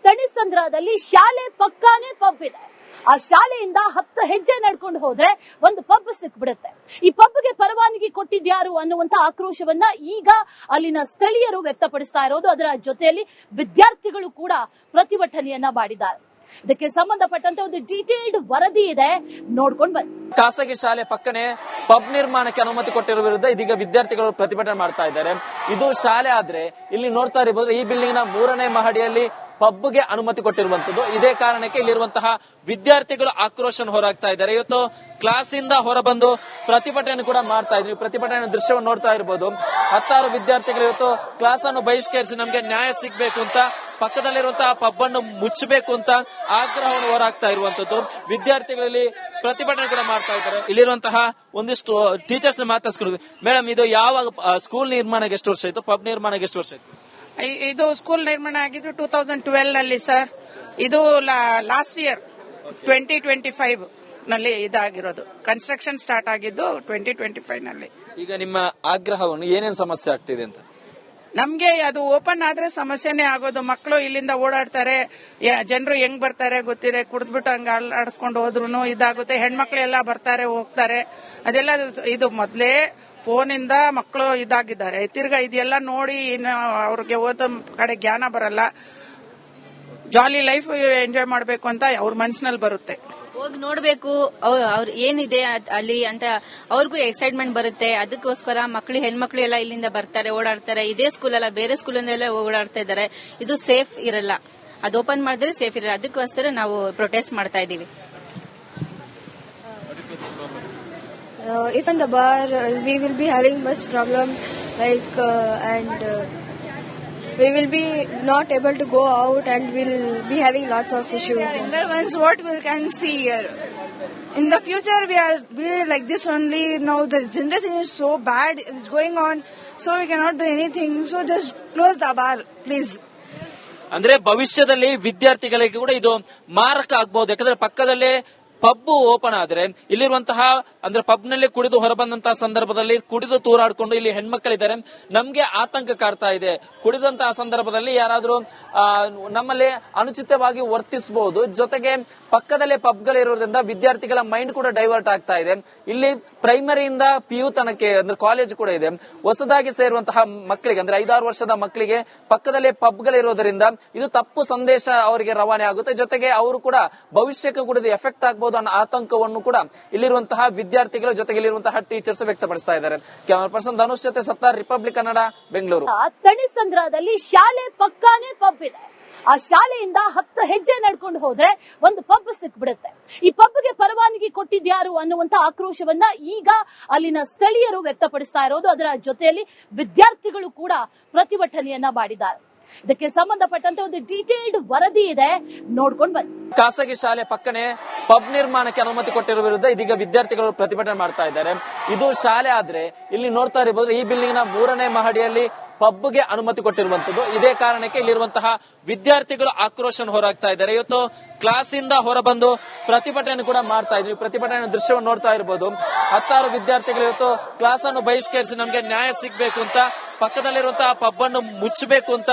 ತಣಿಸಂದ್ರದಲ್ಲಿ ಶಾಲೆ ಪಕ್ಕಾನೇ ಪಬ್ ಇದೆ. ಆ ಶಾಲೆಯಿಂದ 10 ಹೆಜ್ಜೆ ನಡ್ಕೊಂಡು ಹೋದ್ರೆ ಒಂದು ಪಬ್ ಸಿಕ್ಬಿಡುತ್ತೆ. ಈ ಪಬ್ಗೆ ಪರವಾನಗಿ ಕೊಟ್ಟಿದ್ಯಾರು ಅನ್ನುವಂತ ಆಕ್ರೋಶವನ್ನ ಈಗ ಅಲ್ಲಿನ ಸ್ಥಳೀಯರು ವ್ಯಕ್ತಪಡಿಸ್ತಾ ಇರೋದು. ಅದರ ಜೊತೆಯಲ್ಲಿ ವಿದ್ಯಾರ್ಥಿಗಳು ಕೂಡ ಪ್ರತಿಭಟನೆಯನ್ನ ಮಾಡಿದ್ದಾರೆ. ಇದಕ್ಕೆ ಸಂಬಂಧಪಟ್ಟಂತೆ ಒಂದು ಡೀಟೇಲ್ಡ್ ವರದಿ ಇದೆ, ನೋಡ್ಕೊಂಡು ಬನ್ನಿ. ಖಾಸಗಿ ಶಾಲೆ ಪಕ್ಕನೆ ಪಬ್ ನಿರ್ಮಾಣಕ್ಕೆ ಅನುಮತಿ ಕೊಟ್ಟಿರುವ ವಿರುದ್ಧ ಇದೀಗ ವಿದ್ಯಾರ್ಥಿಗಳು ಪ್ರತಿಭಟನೆ ಮಾಡ್ತಾ ಇದ್ದಾರೆ. ಇದು ಶಾಲೆ ಆದ್ರೆ ಇಲ್ಲಿ ನೋಡ್ತಾ ಇರಬಹುದು, ಈ ಬಿಲ್ಡಿಂಗ್ ನ 3ನೇ ಮಹಡಿಯಲ್ಲಿ ಪಬ್ಗೆ ಅನುಮತಿ ಕೊಟ್ಟಿರುವಂತದ್ದು. ಇದೇ ಕಾರಣಕ್ಕೆ ಇಲ್ಲಿರುವಂತಹ ವಿದ್ಯಾರ್ಥಿಗಳು ಆಕ್ರೋಶ ಹೊರಹಾಕ್ತಾ ಇದ್ದಾರೆ. ಇವತ್ತು ಕ್ಲಾಸ್ ಇಂದ ಹೊರಬಂದು ಪ್ರತಿಭಟನೆ ಕೂಡ ಮಾಡ್ತಾ ಇದ್ವಿ. ಪ್ರತಿಭಟನೆ ದೃಶ್ಯವನ್ನು ನೋಡ್ತಾ ಇರಬಹುದು. 10 ವಿದ್ಯಾರ್ಥಿಗಳು ಇವತ್ತು ಕ್ಲಾಸ್ ಅನ್ನು ಬಹಿಷ್ಕರಿಸಿ ನಮಗೆ ನ್ಯಾಯ ಸಿಗಬೇಕು ಅಂತ, ಪಕ್ಕದಲ್ಲಿರುವಂತಹ ಪಬ್ ಅನ್ನು ಮುಚ್ಚಬೇಕು ಅಂತ ಆಗ್ರಹವನ್ನು ಹೊರಹಾಕ್ತಾ ಇರುವಂತದ್ದು. ವಿದ್ಯಾರ್ಥಿಗಳಲ್ಲಿ ಪ್ರತಿಭಟನೆ ಕೂಡ ಮಾಡ್ತಾ ಇದ್ದಾರೆ. ಇಲ್ಲಿರುವಂತಹ ಒಂದಿಷ್ಟು ಟೀಚರ್ಸ್ ಮಾತಾಡ್ಸ್ಕೊಂಡು, ಮೇಡಮ್ ಇದು ಯಾವಾಗ ಸ್ಕೂಲ್ ನಿರ್ಮಾಣಕ್ಕೆ ಎಷ್ಟು ವರ್ಷ ಆಯ್ತು, ಪಬ್ ನಿರ್ಮಾಣಕ್ಕೆ ಎಷ್ಟು ವರ್ಷ ಆಯ್ತು? ಇದು ಸ್ಕೂಲ್ ನಿರ್ಮಾಣ ಆಗಿದ್ದು 2012 ನಲ್ಲಿ ಸರ್. ಇದು ಲಾಸ್ಟ್ ಇಯರ್ 2025 ನಲ್ಲಿ ಇದಾಗಿರೋದು. ಕನ್ಸ್ಟ್ರಕ್ಷನ್ ಸ್ಟಾರ್ಟ್ ಆಗಿದ್ದು 2025 ನಲ್ಲಿ. ಈಗ ನಿಮ್ಮ ಆಗ್ರಹವನ್ನು ಏನೇನು ಸಮಸ್ಯೆ ಆಗ್ತಿದೆ ಅಂತ? ನಮ್ಗೆ ಅದು ಓಪನ್ ಆದ್ರೆ ಸಮಸ್ಯೆನೇ ಆಗೋದು. ಮಕ್ಕಳು ಇಲ್ಲಿಂದ ಓಡಾಡ್ತಾರೆ, ಜನರು ಹೆಂಗ್ ಬರ್ತಾರೆ ಗೊತ್ತಿದೆ, ಕುಡಿದ್ಬಿಟ್ಟು ಹಂಗ ಆಡಿಸ್ಕೊಂಡು ಹೋದ್ರು ಇದಾಗುತ್ತೆ. ಹೆಣ್ಮಕ್ಳು ಎಲ್ಲ ಬರ್ತಾರೆ ಹೋಗ್ತಾರೆ. ಅದೆಲ್ಲ ಇದು ಮೊದ್ಲೇ ಫೋನ್ ಇಂದ ಮಕ್ಕಳು ಇದಾಗಿದ್ದಾರೆ. ತಿರ್ಗಾ ಇದೆಲ್ಲ ನೋಡಿ ಅವ್ರಿಗೆ ಓದೋ ಕಡೆ ಜ್ಞಾನ ಬರಲ್ಲ. ಜಾಲಿ ಲೈಫ್ ಎಂಜಾಯ್ ಮಾಡ್ಬೇಕು ಅಂತ ಅವ್ರ ಮನಸ್ಸಿನಲ್ಲಿ ಬರುತ್ತೆ. ಹೋಗಿ ನೋಡ್ಬೇಕು ಅವ್ರ ಏನಿದೆ ಅಲ್ಲಿ ಅಂತ ಅವ್ರಿಗೂ ಎಕ್ಸೈಟ್ಮೆಂಟ್ ಬರುತ್ತೆ. ಅದಕ್ಕೋಸ್ಕರ ಹೆಣ್ಮಕ್ಳು ಎಲ್ಲ ಇಲ್ಲಿಂದ ಬರ್ತಾರೆ, ಓಡಾಡ್ತಾರೆ. ಇದೇ ಸ್ಕೂಲ್ ಅಲ್ಲ, ಬೇರೆ ಸ್ಕೂಲಲ್ಲೆಲ್ಲ ಓಡಾಡ್ತಾ ಇದ್ದಾರೆ. ಇದು ಸೇಫ್ ಇರಲ್ಲ. ಅದು ಓಪನ್ ಮಾಡಿದ್ರೆ ಸೇಫ್ ಇರಲ್ಲ. ಅದಕ್ಕೋಸ್ಕರ ನಾವು ಪ್ರೊಟೆಸ್ಟ್ ಮಾಡ್ತಾ ಇದೀವಿ. If in the bar, we will be having much problem, we will be not able to go out and we'll be having lots of issues. Younger ones, what we can see here. In the future, we like this only. Now the generation is so bad, it's going on, so we cannot do anything. So just close the bar, please. ಅಂದ್ರೆ ಭವಿಷ್ಯದಲ್ಲಿ ವಿದ್ಯಾರ್ಥಿಗಳಿಗೆ ಕೂಡ ಇದು ಮಾರಕ ಆಗ್ಬಹುದು. ಯಾಕಂದ್ರೆ ಪಕ್ಕದಲ್ಲೇ pub open ಆದ್ರೆ ಇಲ್ಲಿರುವಂತಹ ಅಂದ್ರೆ ಪಬ್ ನಲ್ಲಿ ಕುಡಿದು ಹೊರಬಂದಂತಹ ಸಂದರ್ಭದಲ್ಲಿ ಕುಡಿದು ತೂರಾಡ್ಕೊಂಡು ಇಲ್ಲಿ ಹೆಣ್ಮಕ್ಳಿದ್ದಾರೆ, ನಮ್ಗೆ ಆತಂಕ ಕಾಡ್ತಾ ಇದೆ. ಕುಡಿದಂತಹ ಸಂದರ್ಭದಲ್ಲಿ ಯಾರಾದ್ರೂ ನಮ್ಮಲ್ಲಿ ಅನುಚಿತವಾಗಿ ವರ್ತಿಸಬಹುದು. ಜೊತೆಗೆ ಪಕ್ಕದಲ್ಲೇ ಪಬ್ಗಳಿರೋದ್ರಿಂದ ವಿದ್ಯಾರ್ಥಿಗಳ ಮೈಂಡ್ ಕೂಡ ಡೈವರ್ಟ್ ಆಗ್ತಾ ಇದೆ. ಇಲ್ಲಿ ಪ್ರೈಮರಿಯಿಂದ PU ತನಕ ಅಂದ್ರೆ ಕಾಲೇಜ್ ಕೂಡ ಇದೆ. ಹೊಸದಾಗಿ ಸೇರುವಂತಹ ಮಕ್ಕಳಿಗೆ ಅಂದ್ರೆ 5-6 ವರ್ಷದ ಮಕ್ಕಳಿಗೆ ಪಕ್ಕದಲ್ಲೇ ಪಬ್ಗಳಿರೋದ್ರಿಂದ ಇದು ತಪ್ಪು ಸಂದೇಶ ಅವರಿಗೆ ರವಾನೆ ಆಗುತ್ತೆ. ಜೊತೆಗೆ ಅವರು ಕೂಡ ಭವಿಷ್ಯಕ್ಕೆ ಕೂಡ ಎಫೆಕ್ಟ್ ಆಗಬಹುದು ಅನ್ನೋ ಆತಂಕವನ್ನು ಕೂಡ ಇಲ್ಲಿರುವಂತಹ ವಿದ್ಯಾರ್ಥಿಗಳ ಜೊತೆಗೆ ಇಲ್ಲಿರುವಂತಹ ಟೀಚರ್ಸ್ ವ್ಯಕ್ತಪಡಿಸ್ತಾ ಇದ್ದಾರೆ. ಕ್ಯಾಮರಾ ಪರ್ಸನ್ ಧನುಷ್ ಜೊತೆ ಸತ್ತಾರ್, ರಿಪಬ್ಲಿಕ್ ಕನ್ನಡ, ಬೆಂಗಳೂರು. ತಣಿಸಂದ್ರದಲ್ಲಿ ಶಾಲೆ ಪಕ್ಕಾನೇ ಪಬ್ ಇದೆ. ಆ ಶಾಲೆಯಿಂದ 10 ಹೆಜ್ಜೆ ನಡ್ಕೊಂಡು ಹೋದ್ರೆ ಒಂದು ಪಬ್ ಸಿಕ್ಬಿಡುತ್ತೆ. ಈ ಪಬ್ಗೆ ಪರವಾನಗಿ ಕೊಟ್ಟಿದ್ಯಾರು ಅನ್ನುವಂತ ಆಕ್ರೋಶವನ್ನ ಈಗ ಅಲ್ಲಿನ ಸ್ಥಳೀಯರು ವ್ಯಕ್ತಪಡಿಸ್ತಾ ಇರೋದು. ಅದರ ಜೊತೆಯಲ್ಲಿ ವಿದ್ಯಾರ್ಥಿಗಳು ಕೂಡ ಪ್ರತಿಭಟನೆಯನ್ನ ಮಾಡಿದ್ದಾರೆ. ಇದಕ್ಕೆ ಸಂಬಂಧಪಟ್ಟಂತೆ ಒಂದು ಡೀಟೇಲ್ಡ್ ವರದಿ ಇದೆ, ನೋಡ್ಕೊಂಡು ಬನ್ನಿ. ಖಾಸಗಿ ಶಾಲೆ ಪಕ್ಕನೆ ಪಬ್ ನಿರ್ಮಾಣಕ್ಕೆ ಅನುಮತಿ ಕೊಟ್ಟಿರುವ ವಿರುದ್ಧ ಇದೀಗ ವಿದ್ಯಾರ್ಥಿಗಳು ಪ್ರತಿಭಟನೆ ಮಾಡ್ತಾ ಇದ್ದಾರೆ. ಇದು ಶಾಲೆ ಆದ್ರೆ ಇಲ್ಲಿ ನೋಡ್ತಾ ಇರಬಹುದು, ಈ ಬಿಲ್ಡಿಂಗ್ ನ 3ನೇ ಮಹಡಿಯಲ್ಲಿ ಪಬ್ಗೆ ಅನುಮತಿ ಕೊಟ್ಟಿರುವಂತದ್ದು. ಇದೇ ಕಾರಣಕ್ಕೆ ಇಲ್ಲಿರುವಂತಹ ವಿದ್ಯಾರ್ಥಿಗಳು ಆಕ್ರೋಶ ಹೊರಹಾಕ್ತಾ ಇದ್ದಾರೆ. ಇವತ್ತು ಕ್ಲಾಸ್ ಇಂದ ಹೊರಬಂದು ಪ್ರತಿಭಟನೆ ಕೂಡ ಮಾಡ್ತಾ ಇದ್ವಿ. ಪ್ರತಿಭಟನೆ ದೃಶ್ಯವನ್ನು ನೋಡ್ತಾ ಇರಬಹುದು. 10 ವಿದ್ಯಾರ್ಥಿಗಳು ಇವತ್ತು ಕ್ಲಾಸ್ ಅನ್ನು ಬಹಿಷ್ಕರಿಸಿ ನಮಗೆ ನ್ಯಾಯ ಸಿಗಬೇಕು ಅಂತ, ಪಕ್ಕದಲ್ಲಿರುವಂತಹ ಪಬ್ ಅನ್ನು ಮುಚ್ಚಬೇಕು ಅಂತ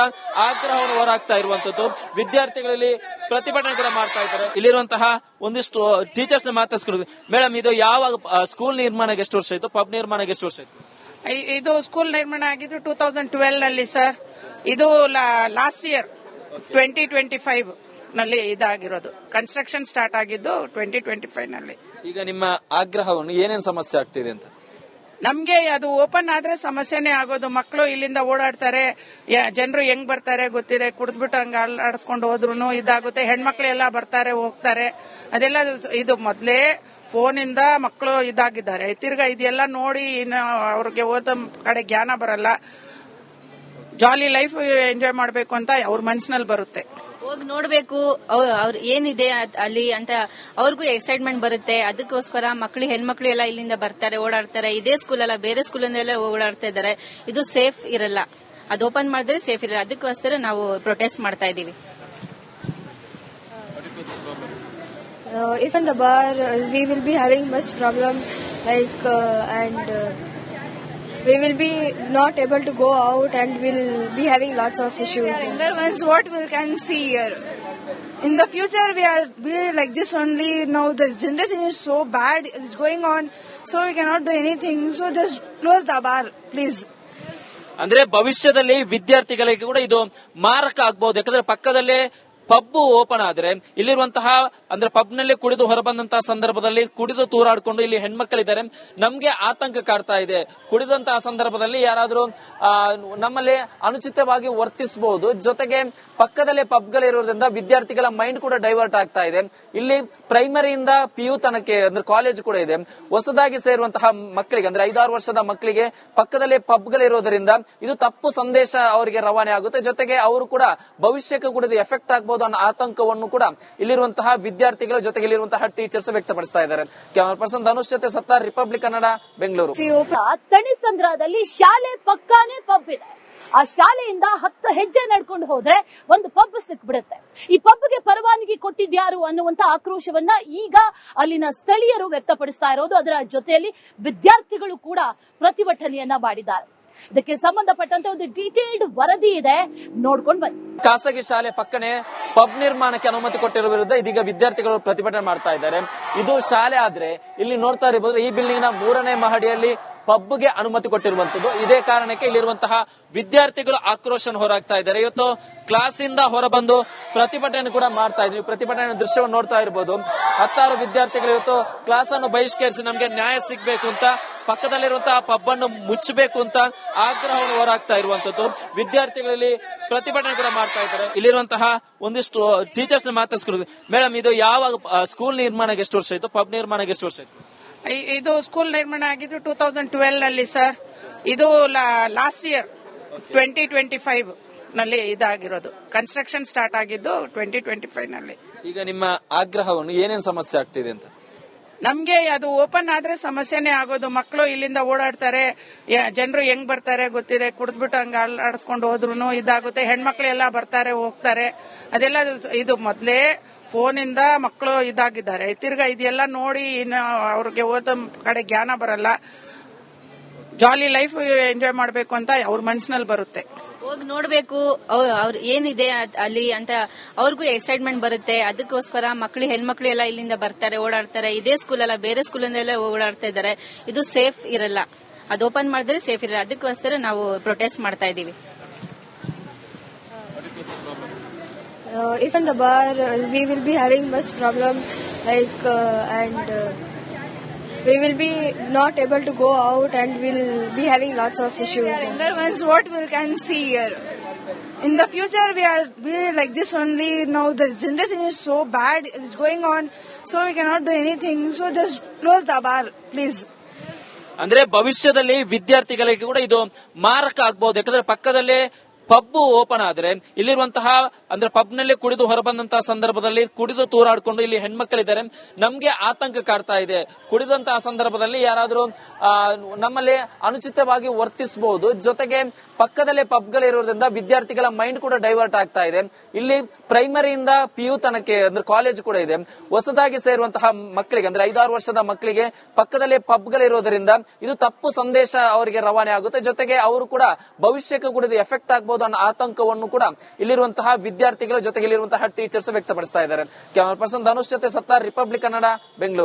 ಆಗ್ರಹವನ್ನು ಹೊರಹಾಕ್ತಾ ಇರುವಂತದ್ದು. ವಿದ್ಯಾರ್ಥಿಗಳಲ್ಲಿ ಪ್ರತಿಭಟನೆ ಕೂಡ ಮಾಡ್ತಾ ಇದ್ದಾರೆ. ಇಲ್ಲಿರುವಂತಹ ಒಂದಿಷ್ಟು ಟೀಚರ್ಸ್ ಮಾತಾಡ್ಸ್ಕೊಂಡು, ಮೇಡಮ್ ಇದು ಯಾವಾಗ ಸ್ಕೂಲ್ ನಿರ್ಮಾಣಕ್ಕೆ ಎಷ್ಟು ವರ್ಷ ಆಯ್ತು, ಪಬ್ ನಿರ್ಮಾಣಕ್ಕೆ ಎಷ್ಟು ವರ್ಷ ಆಯ್ತು? ಇದು ಸ್ಕೂಲ್ ನಿರ್ಮಾಣ ಆಗಿದ್ದು 2012 ನಲ್ಲಿ ಸರ್. ಇದು ಲಾಸ್ಟ್ ಇಯರ್ 2025 ನಲ್ಲಿ ಇದಾಗಿರೋದು. ಕನ್ಸ್ಟ್ರಕ್ಷನ್ ಸ್ಟಾರ್ಟ್ ಆಗಿದ್ದು 2025 ನಲ್ಲಿ. ಈಗ ನಿಮ್ಮ ಆಗ್ರಹವನ್ನು ಏನೇನು ಸಮಸ್ಯೆ ಆಗ್ತಿದೆ ಅಂತ? ನಮ್ಗೆ ಅದು ಓಪನ್ ಆದ್ರೆ ಸಮಸ್ಯೆನೇ ಆಗೋದು. ಮಕ್ಕಳು ಇಲ್ಲಿಂದ ಓಡಾಡ್ತಾರೆ, ಜನರು ಹೆಂಗ್ ಬರ್ತಾರೆ ಗೊತ್ತಿದೆ, ಕುಡಿದ್ಬಿಟ್ಟು ಹಂಗ ಆಡಿಸ್ಕೊಂಡು ಹೋದ್ರು ಇದಾಗುತ್ತೆ. ಹೆಣ್ಮಕ್ಳು ಎಲ್ಲ ಬರ್ತಾರೆ ಹೋಗ್ತಾರೆ. ಅದೆಲ್ಲ ಇದು ಮೊದ್ಲೇ ಫೋನ್ ಇಂದ ಮಕ್ಕಳು ಇದಾಗಿದ್ದಾರೆ. ತಿರ್ಗಾ ಇದೆಲ್ಲ ನೋಡಿ ಅವ್ರಿಗೆ ಓದೋ ಕಡೆ ಜ್ಞಾನ ಬರಲ್ಲ. ಜಾಲಿ ಲೈಫ್ ಎಂಜಾಯ್ ಮಾಡ್ಬೇಕು ಅಂತ ಅವ್ರ ಮನಸ್ಸಿನಲ್ಲಿ ಬರುತ್ತೆ. ಹೋಗಿ ನೋಡ್ಬೇಕು ಅವ್ರ ಏನಿದೆ ಅಲ್ಲಿ ಅಂತ ಅವ್ರಿಗೂ ಎಕ್ಸೈಟ್ಮೆಂಟ್ ಬರುತ್ತೆ. ಅದಕ್ಕೋಸ್ಕರ ಹೆಣ್ಮಕ್ಳು ಎಲ್ಲ ಇಲ್ಲಿಂದ ಬರ್ತಾರೆ, ಓಡಾಡ್ತಾರೆ. ಇದೇ ಸ್ಕೂಲ್ ಅಲ್ಲ, ಬೇರೆ ಸ್ಕೂಲಲ್ಲೆಲ್ಲ ಓಡಾಡ್ತಾ ಇದ್ದಾರೆ. ಇದು ಸೇಫ್ ಇರಲ್ಲ. ಅದು ಓಪನ್ ಮಾಡಿದ್ರೆ ಸೇಫ್ ಇರಲ್ಲ. ಅದಕ್ಕೋಸ್ಕರ ನಾವು ಪ್ರೊಟೆಸ್ಟ್ ಮಾಡ್ತಾ ಇದೀವಿ. If in the bar, we will be having much problem, we will be not able to go out and we'll be having lots of issues. Younger ones, what we can see here. In the future, we are like this only. Now the generation is so bad. It's going on, so we cannot do anything. So just close the bar, please. ಅಂದ್ರೆ ಭವಿಷ್ಯದಲ್ಲಿ ವಿದ್ಯಾರ್ಥಿಗಳಿಗೆ ಕೂಡ ಇದು ಮಾರಕ ಆಗಬಹುದು. ಯಾಕಂದ್ರೆ ಪಕ್ಕದಲ್ಲೇ pub open ಆದ್ರೆ ಇಲ್ಲಿರುವಂತಹ ಅಂದ್ರೆ ಪಬ್ ನಲ್ಲಿ ಕುಡಿದು ಹೊರಬಂದಂತಹ ಸಂದರ್ಭದಲ್ಲಿ ಕುಡಿದು ತೂರಾಡ್ಕೊಂಡು ಇಲ್ಲಿ ಹೆಣ್ಮಕ್ಳಿದ್ದಾರೆ, ನಮ್ಗೆ ಆತಂಕ ಕಾಡ್ತಾ ಇದೆ. ಕುಡಿದಂತಹ ಸಂದರ್ಭದಲ್ಲಿ ಯಾರಾದ್ರೂ ನಮ್ಮಲ್ಲಿ ಅನುಚಿತವಾಗಿ ವರ್ತಿಸಬಹುದು. ಜೊತೆಗೆ ಪಕ್ಕದಲ್ಲೇ ಪಬ್ಗಳಿರೋದ್ರಿಂದ ವಿದ್ಯಾರ್ಥಿಗಳ ಮೈಂಡ್ ಕೂಡ ಡೈವರ್ಟ್ ಆಗ್ತಾ ಇದೆ. ಇಲ್ಲಿ ಪ್ರೈಮರಿಯಿಂದ PU ತನಕ ಅಂದ್ರೆ ಕಾಲೇಜ್ ಕೂಡ ಇದೆ. ಹೊಸದಾಗಿ ಸೇರುವಂತಹ ಮಕ್ಕಳಿಗೆ ಅಂದ್ರೆ 5-6 ವರ್ಷದ ಮಕ್ಕಳಿಗೆ ಪಕ್ಕದಲ್ಲೇ ಪಬ್ಗಳಿರೋದ್ರಿಂದ ಇದು ತಪ್ಪು ಸಂದೇಶ ಅವರಿಗೆ ರವಾನೆ ಆಗುತ್ತೆ. ಜೊತೆಗೆ ಅವರು ಕೂಡ ಭವಿಷ್ಯಕ್ಕೆ ಕೂಡ ಇದು ಎಫೆಕ್ಟ್ ಆಗಬಹುದು ಅನ್ನೋ ಆತಂಕವನ್ನು ಕೂಡ ಇಲ್ಲಿರುವಂತಹ ವಿದ್ಯಾರ್ಥಿಗಳ ಜೊತೆಗೆ ಇಲ್ಲಿರುವಂತಹ ಟೀಚರ್ಸ್ ವ್ಯಕ್ತಪಡಿಸ್ತಾ ಇದ್ದಾರೆ. ಕ್ಯಾಮರಾ ಪರ್ಸನ್ ಧನುಷ್ ಜೊತೆ ಸತ್ತಾರ್, ರಿಪಬ್ಲಿಕ್ ಕನ್ನಡ, ಬೆಂಗಳೂರು. ತಣಿಸಂದ್ರದಲ್ಲಿ ಶಾಲೆ ಪಕ್ಕಾನೇ ಪಬ್ ಇದೆ. ಆ ಶಾಲೆಯಿಂದ 10 ಹೆಜ್ಜೆ ನಡ್ಕೊಂಡು ಹೋದ್ರೆ ಒಂದು ಪಬ್ ಸಿಕ್ಬಿಡುತ್ತೆ. ಈ ಪಬ್ಗೆ ಪರವಾನಗಿ ಕೊಟ್ಟಿದ್ಯಾರು ಅನ್ನುವಂತ ಆಕ್ರೋಶವನ್ನ ಈಗ ಅಲ್ಲಿನ ಸ್ಥಳೀಯರು ವ್ಯಕ್ತಪಡಿಸ್ತಾ ಇರೋದು. ಅದರ ಜೊತೆಯಲ್ಲಿ ವಿದ್ಯಾರ್ಥಿಗಳು ಕೂಡ ಪ್ರತಿಭಟನೆಯನ್ನ ಮಾಡಿದ್ದಾರೆ. ಇದಕ್ಕೆ ಸಂಬಂಧಪಟ್ಟಂತೆ ಒಂದು ಡೀಟೇಲ್ಡ್ ವರದಿ ಇದೆ, ನೋಡ್ಕೊಂಡು ಬನ್ನಿ. ಖಾಸಗಿ ಶಾಲೆ ಪಕ್ಕನೆ ಪಬ್ ನಿರ್ಮಾಣಕ್ಕೆ ಅನುಮತಿ ಕೊಟ್ಟಿರುವ ವಿರುದ್ಧ ಇದೀಗ ವಿದ್ಯಾರ್ಥಿಗಳು ಪ್ರತಿಭಟನೆ ಮಾಡ್ತಾ ಇದ್ದಾರೆ. ಇದು ಶಾಲೆ ಆದ್ರೆ ಇಲ್ಲಿ ನೋಡ್ತಾ ಇರಬಹುದು, ಈ ಬಿಲ್ಡಿಂಗ್ ನ 3ನೇ ಮಹಡಿಯಲ್ಲಿ ಪಬ್ಗೆ ಅನುಮತಿ ಕೊಟ್ಟಿರುವಂತದ್ದು. ಇದೇ ಕಾರಣಕ್ಕೆ ಇಲ್ಲಿರುವಂತಹ ವಿದ್ಯಾರ್ಥಿಗಳು ಆಕ್ರೋಶ ಹೊರಹಾಕ್ತಾ ಇದ್ದಾರೆ. ಇವತ್ತು ಕ್ಲಾಸ್ ಇಂದ ಹೊರಬಂದು ಪ್ರತಿಭಟನೆ ಕೂಡ ಮಾಡ್ತಾ ಇದ್ವಿ. ಪ್ರತಿಭಟನೆ ದೃಶ್ಯವನ್ನು ನೋಡ್ತಾ ಇರಬಹುದು. 10 ವಿದ್ಯಾರ್ಥಿಗಳು ಇವತ್ತು ಕ್ಲಾಸ್ ಅನ್ನು ಬಹಿಷ್ಕರಿಸಿ ನಮ್ಗೆ ನ್ಯಾಯ ಸಿಗಬೇಕು ಅಂತ, ಪಕ್ಕದಲ್ಲಿರುವಂತಹ ಪಬ್ ಅನ್ನು ಮುಚ್ಚಬೇಕು ಅಂತ ಆಗ್ರಹವನ್ನು ಹೊರಹಾಕ್ತಾ ಇರುವಂತದ್ದು. ವಿದ್ಯಾರ್ಥಿಗಳಲ್ಲಿ ಪ್ರತಿಭಟನೆ ಕೂಡ ಮಾಡ್ತಾ ಇದ್ದಾರೆ. ಇಲ್ಲಿರುವಂತಹ ಒಂದಿಷ್ಟು ಟೀಚರ್ಸ್ ಮಾತಾಡ್ಸ್ಕೊಳ್ಳೋದು. ಮೇಡಮ್, ಇದು ಯಾವ ಸ್ಕೂಲ್ ನಿರ್ಮಾಣಕ್ಕೆ ಎಷ್ಟು ವರ್ಷ ಆಯ್ತು? ಪಬ್ ನಿರ್ಮಾಣಕ್ಕೆ ಎಷ್ಟು ವರ್ಷ ಆಯ್ತು? ಇದು ಸ್ಕೂಲ್ ನಿರ್ಮಾಣ ಆಗಿದ್ದು 2012 ನಲ್ಲಿ ಸರ್. ಇದು ಲಾಸ್ಟ್ ಇಯರ್ 2025 ನಲ್ಲಿ ಇದಾಗಿರೋದು. ಕನ್ಸ್ಟ್ರಕ್ಷನ್ ಸ್ಟಾರ್ಟ್ ಆಗಿದ್ದು 2025 ನಲ್ಲಿ. ಈಗ ನಿಮ್ಮ ಆಗ್ರಹವನ್ನು ಏನೇನು ಸಮಸ್ಯೆ ಆಗ್ತಿದೆ ಅಂತ? ನಮ್ಗೆ ಅದು ಓಪನ್ ಆದ್ರೆ ಸಮಸ್ಯೆನೇ ಆಗೋದು. ಮಕ್ಕಳು ಇಲ್ಲಿಂದ ಓಡಾಡ್ತಾರೆ, ಜನರು ಹೆಂಗ್ ಬರ್ತಾರೆ ಗೊತ್ತಿದೆ. ಕುಡಿದ್ಬಿಟ್ಟು ಹಂಗ ಆಡ್ಸ್ಕೊಂಡು ಹೋದ್ರು ಇದಾಗುತ್ತೆ. ಹೆಣ್ಮಕ್ಳು ಎಲ್ಲ ಬರ್ತಾರೆ ಹೋಗ್ತಾರೆ. ಅದೆಲ್ಲ ಇದು ಮೊದ್ಲೇ ಫೋನ್ ಇಂದ ಮಕ್ಕಳು ಇದಾಗಿದ್ದಾರೆ. ತಿರ್ಗಾ ಇದೆಲ್ಲ ನೋಡಿ ಇನ್ನು ಅವ್ರಿಗೆ ಓದೋ ಕಡೆ ಜ್ಞಾನ ಬರಲ್ಲ. ಜಾಲಿ ಲೈಫ್ ಎಂಜಾಯ್ ಮಾಡ್ಬೇಕು ಅಂತ ಅವ್ರ ಮನಸ್ಸಿನಲ್ಲಿ ಬರುತ್ತೆ. ಹೋಗಿ ನೋಡ್ಬೇಕು ಅವ್ರ ಏನಿದೆ ಅಲ್ಲಿ ಅಂತ ಅವ್ರಿಗೂ ಎಕ್ಸೈಟ್ಮೆಂಟ್ ಬರುತ್ತೆ. ಅದಕ್ಕೋಸ್ಕರ ಹೆಣ್ಮಕ್ಳು ಎಲ್ಲ ಇಲ್ಲಿಂದ ಬರ್ತಾರೆ, ಓಡಾಡ್ತಾರೆ. ಇದೇ ಸ್ಕೂಲ್ ಅಲ್ಲ, ಬೇರೆ ಸ್ಕೂಲಿಂದೆಲ್ಲ ಓಡಾಡ್ತಾ ಇದ್ದಾರೆ. ಇದು ಸೇಫ್ ಇರಲ್ಲ. ಅದು ಓಪನ್ ಮಾಡಿದ್ರೆ ಸೇಫ್ ಇರಲ್ಲ. ಅದಕ್ಕೋಸ್ಕರ ನಾವು ಪ್ರೊಟೆಸ್ಟ್ ಮಾಡ್ತಾ ಇದೀವಿ. If in the bar, we will be having much problem, and we will be not able to go out and we'll be having lots of issues. Younger ones, what we can see here. In the future, we are like this only. Now the generation is so bad. It's going on, so we cannot do anything. So just close the bar, please. ಅಂದ್ರೆ ಭವಿಷ್ಯದಲ್ಲಿ ವಿದ್ಯಾರ್ಥಿಗಳಿಗೆ ಕೂಡ ಇದು ಮಾರಕ ಆಗಬಹುದು. ಯಾಕಂದ್ರೆ ಪಕ್ಕದಲ್ಲೇ pub open ಆದ್ರೆ ಇಲ್ಲಿರುವಂತಹ ಅಂದ್ರೆ ಪಬ್ ನಲ್ಲಿ ಕುಡಿದು ಹೊರಬಂದಂತಹ ಸಂದರ್ಭದಲ್ಲಿ ಕುಡಿದು ತೂರಾಡ್ಕೊಂಡು ಇಲ್ಲಿ ಹೆಣ್ಮಕ್ಳಿದ್ದಾರೆ, ನಮ್ಗೆ ಆತಂಕ ಕಾಡ್ತಾ ಇದೆ. ಕುಡಿದಂತಹ ಸಂದರ್ಭದಲ್ಲಿ ಯಾರಾದ್ರೂ ನಮ್ಮಲ್ಲಿ ಅನುಚಿತವಾಗಿ ವರ್ತಿಸಬಹುದು. ಜೊತೆಗೆ ಪಕ್ಕದಲ್ಲೇ ಪಬ್ಗಳಿರೋದ್ರಿಂದ ವಿದ್ಯಾರ್ಥಿಗಳ ಮೈಂಡ್ ಕೂಡ ಡೈವರ್ಟ್ ಆಗ್ತಾ ಇದೆ. ಇಲ್ಲಿ ಪ್ರೈಮರಿಯಿಂದ PU ತನಕ ಅಂದ್ರೆ ಕಾಲೇಜ್ ಕೂಡ ಇದೆ. ಹೊಸದಾಗಿ ಸೇರುವಂತಹ ಮಕ್ಕಳಿಗೆ ಅಂದ್ರೆ 5-6 ವರ್ಷದ ಮಕ್ಕಳಿಗೆ ಪಕ್ಕದಲ್ಲೇ ಪಬ್ಗಳಿರೋದ್ರಿಂದ ಇದು ತಪ್ಪು ಸಂದೇಶ ಅವರಿಗೆ ರವಾನೆ ಆಗುತ್ತೆ. ಜೊತೆಗೆ ಅವರು ಕೂಡ ಭವಿಷ್ಯಕ್ಕೆ ಕೂಡ ಇದು ಎಫೆಕ್ಟ್ ಆಗಬಹುದು ಅನ್ನೋ ಆತಂಕವನ್ನು ಕೂಡ ಇಲ್ಲಿರುವಂತಹ ವಿದ್ಯಾರ್ಥಿಗಳ ಜೊತೆಗೆ ಇಲ್ಲಿರುವಂತಹ ಟೀಚರ್ಸ್ ವ್ಯಕ್ತಪಡಿಸ್ತಾ ಇದ್ದಾರೆ. ಕ್ಯಾಮರಾ ಪರ್ಸನ್ ಧನುಷ್ ಜೊತೆ ಸತ್ತಾರ್, ರಿಪಬ್ಲಿಕ್ ಕನ್ನಡ, ಬೆಂಗಳೂರು.